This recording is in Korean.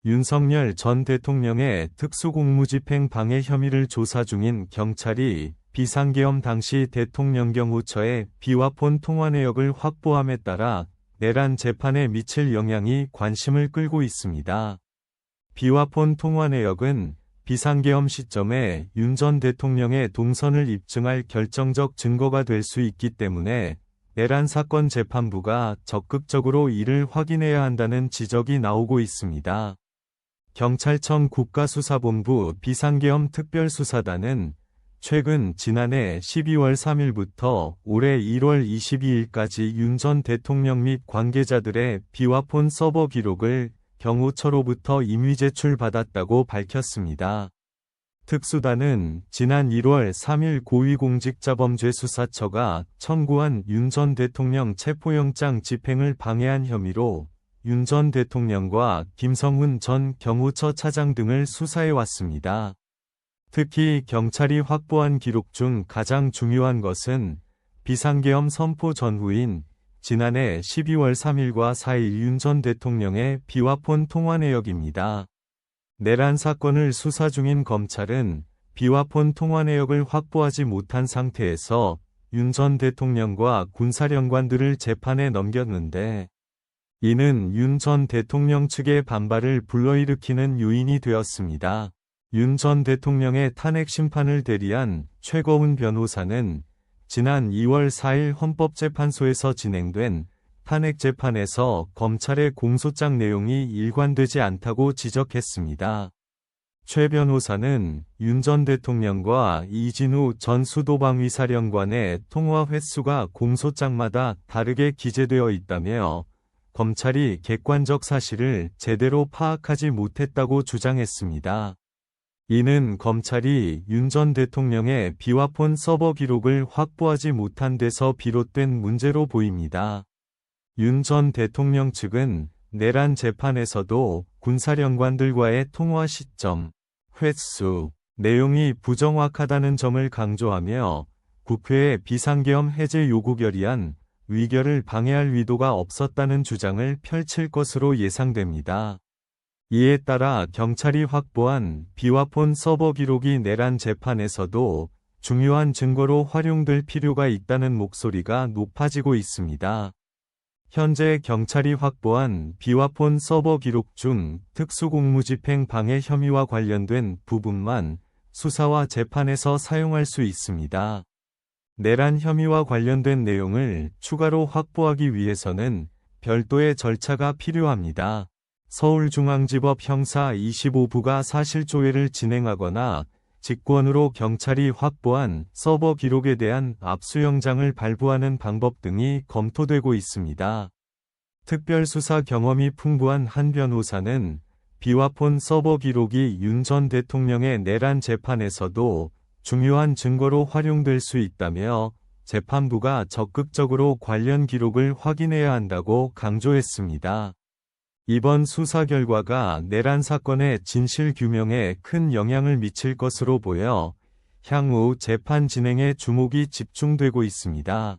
윤석열 전 대통령의 특수공무집행 방해 혐의를 조사 중인 경찰이 비상계엄 당시 대통령 경호처의 비와 폰 통화 내역을 확보함에 따라 내란 재판에 미칠 영향이 관심을 끌고 있습니다. 비와 폰 통화 내역은 비상계엄 시점에 윤 전 대통령의 동선을 입증할 결정적 증거가 될 수 있기 때문에 내란 사건 재판부가 적극적으로 이를 확인해야 한다는 지적이 나오고 있습니다. 경찰청 국가수사본부 비상계엄 특별수사단은 최근 지난해 12월 3일부터 올해 1월 22일까지 윤 전 대통령 및 관계자들의 비와 폰 서버 기록을 경호처로부터 임의 제출받았다고 밝혔습니다. 특수단은 지난 1월 3일 고위공직자범죄수사처가 청구한 윤 전 대통령 체포영장 집행을 방해한 혐의로 윤 전 대통령과 김성훈 전 경호처 차장 등을 수사해왔습니다. 특히 경찰이 확보한 기록 중 가장 중요한 것은 비상계엄 선포 전후인 지난해 12월 3일과 4일 윤 전 대통령의 비와 폰 통화 내역입니다. 내란 사건을 수사 중인 검찰은 비와 폰 통화 내역을 확보하지 못한 상태에서 윤 전 대통령과 군사령관들을 재판에 넘겼는데 이는 윤 전 대통령 측의 반발을 불러일으키는 요인이 되었습니다. 윤 전 대통령의 탄핵 심판을 대리한 최거훈 변호사는 지난 2월 4일 헌법재판소에서 진행된 탄핵 재판에서 검찰의 공소장 내용이 일관되지 않다고 지적했습니다. 최 변호사는 윤 전 대통령과 이진우 전 수도방위사령관의 통화 횟수가 공소장마다 다르게 기재되어 있다며 검찰이 객관적 사실을 제대로 파악하지 못했다고 주장했습니다. 이는 검찰이 윤 전 대통령의 비와 폰 서버 기록을 확보하지 못한 데서 비롯된 문제로 보입니다. 윤 전 대통령 측은 내란 재판에서도 군사령관들과의 통화 시점, 횟수, 내용이 부정확하다는 점을 강조하며 국회의 비상계엄 해제 요구 결의안 의결을 방해할 의도가 없었다는 주장을 펼칠 것으로 예상됩니다. 이에 따라 경찰이 확보한 비와 폰 서버 기록이 내란 재판에서도 중요한 증거로 활용될 필요가 있다는 목소리가 높아지고 있습니다. 현재 경찰이 확보한 비와 폰 서버 기록 중 특수공무집행 방해 혐의와 관련된 부분만 수사와 재판에서 사용할 수 있습니다. 내란 혐의와 관련된 내용을 추가로 확보하기 위해서는 별도의 절차가 필요합니다. 서울중앙지법 형사 25부가 사실조회를 진행하거나 직권으로 경찰이 확보한 서버 기록에 대한 압수영장을 발부하는 방법 등이 검토되고 있습니다. 특별수사 경험이 풍부한 한 변호사는 비와 폰 서버 기록이 윤 전 대통령의 내란 재판에서도 중요한 증거로 활용될 수 있다며 재판부가 적극적으로 관련 기록을 확인해야 한다고 강조했습니다. 이번 수사 결과가 내란 사건의 진실 규명에 큰 영향을 미칠 것으로 보여 향후 재판 진행에 주목이 집중되고 있습니다.